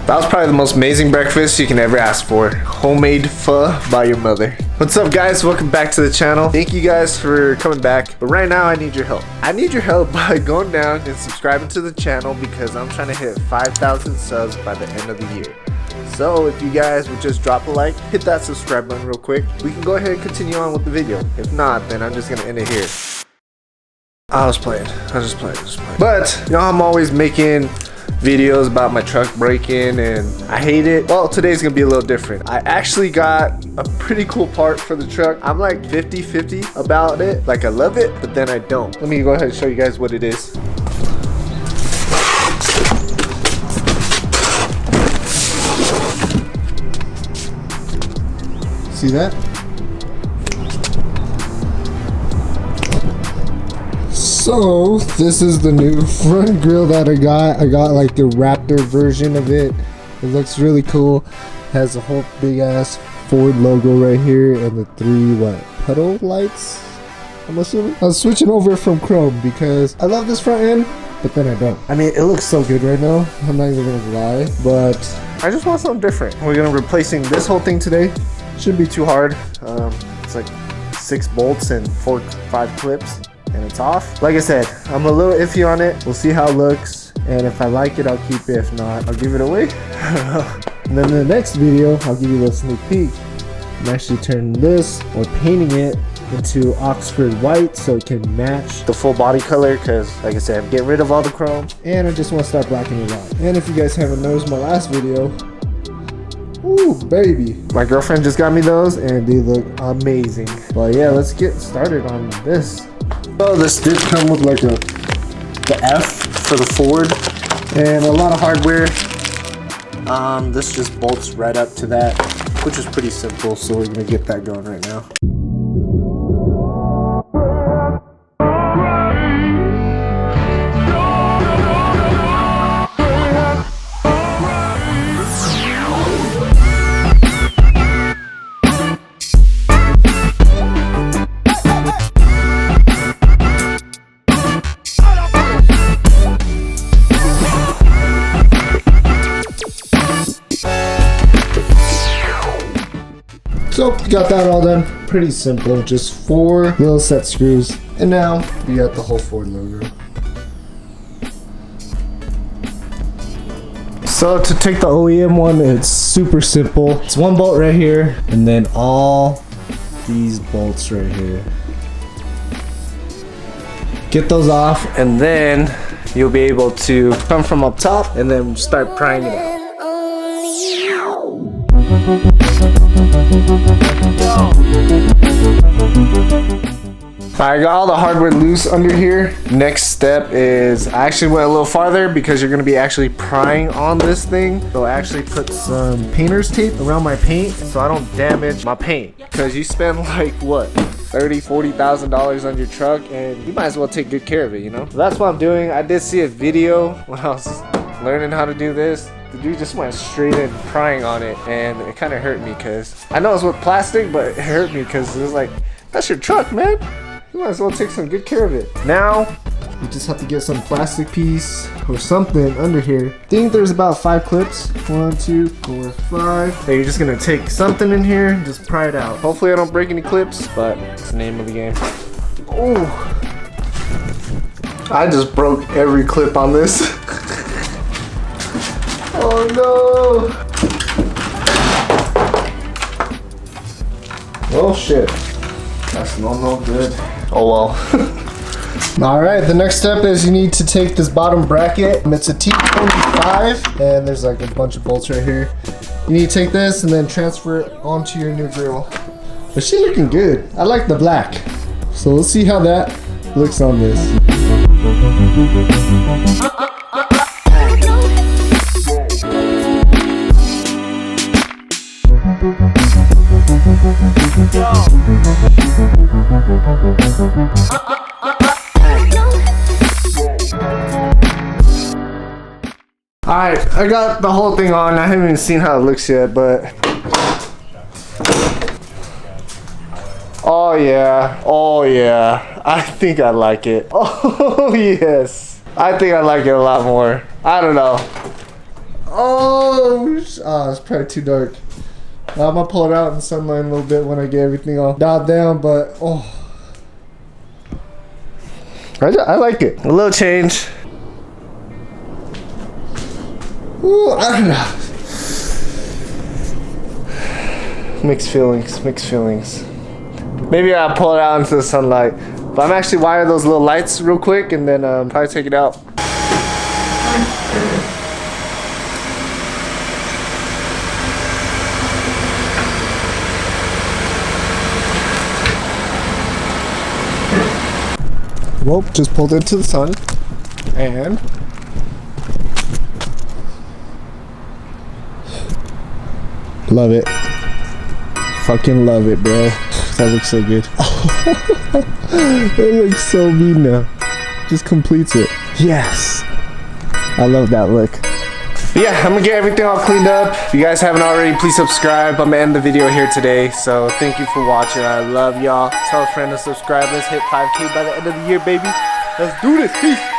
That was probably the most amazing breakfast you can ever ask for. Homemade pho by your mother. What's up, guys? Welcome back to the channel. Thank you guys for coming back. But right now, I need your help. I need your help by going down and subscribing to the channel because I'm trying to hit 5,000 subs by the end of the year. So if you guys would just drop a like, hit that subscribe button real quick, we can go ahead and continue on with the video. If not, then I'm just gonna end it here. I was playing. But you know, I'm always making videos about my truck breaking and I hate it. Well, today's gonna be a little different. I actually got a pretty cool part for the truck. I'm like 50-50 about it. Like, I love it, but then I don't. Let me go ahead and show you guys what it is. See that? So this is the new front grille that I got. I got like the Raptor version of it. It looks really cool. Has a whole big ass Ford logo right here and the three pedal lights, I'm assuming. I was switching over from chrome because I love this front end, but then I don't. I mean, it looks so good right now. I'm not even gonna lie, but I just want something different. We're gonna be replacing this whole thing today. Shouldn't be too hard. It's like 6 bolts and 4-5 clips. And it's off. Like I said, I'm a little iffy on it. We'll see how it looks, and if I like it, I'll keep it. If not, I'll give it away. And then in the next video, I'll give you a sneak peek. I'm actually turning this or painting it into Oxford white so it can match the full body color, because like I said, I'm getting rid of all the chrome and I just want to start blacking it out. And if you guys haven't noticed my last video, ooh, baby, my girlfriend just got me those and they look amazing. But yeah, let's get started on this. So this did come with like the F for the Ford and a lot of hardware. This just bolts right up to that, which is pretty simple, so we're gonna get that going right now. So, got that all done. Pretty simple, just 4 little set screws. And now, we got the whole Ford logo. So, to take the OEM one, it's super simple. It's 1 bolt right here, and then all these bolts right here. Get those off, and then you'll be able to come from up top, and then start prying it out. I got all the hardware loose under here. Next step is I actually went a little farther because you're going to be actually prying on this thing. So I actually put some painter's tape around my paint so I don't damage my paint, because you spend like what, $30,000-$40,000 on your truck and you might as well take good care of it, you know. So that's what I'm doing. I did see a video when I was learning how to do this. The dude just went straight in prying on it and it kind of hurt me, because I know it's with plastic, but it hurt me because it was like, that's your truck, man. You might as well take some good care of it. Now, you just have to get some plastic piece or something under here. I think there's about 5 clips. 1, 2, 4, 5. So you're just gonna take something in here and just pry it out. Hopefully I don't break any clips, but it's the name of the game. Oh, I just broke every clip on this. Oh no! Oh shit. That's no good. Oh well. Alright, the next step is you need to take this bottom bracket. It's a T25 and there's like a bunch of bolts right here. You need to take this and then transfer it onto your new grill. But she's looking good. I like the black. So let's see how that looks on this. Alright, I got the whole thing on. I haven't even seen how it looks yet, but oh yeah, I think I like it. Oh yes, I think I like it a lot more. I don't know. Oh it's probably too dark. I'm gonna pull it out in the sunlight a little bit when I get everything all dialed down, but I like it. A little change. Ooh, I don't know. Mixed feelings, mixed feelings. Maybe I'll pull it out into the sunlight. But I'm actually wire those little lights real quick and then probably take it out. Well, just pulled into the sun and love it. Fucking love it, bro. That looks so good. It looks so mean now. Just completes it. Yes. I love that look. But yeah, I'm gonna get everything all cleaned up. If you guys haven't already, please subscribe. I'm gonna end the video here today. So thank you for watching. I love y'all. Tell a friend to subscribe. Let's hit 5K by the end of the year, baby. Let's do this. Peace.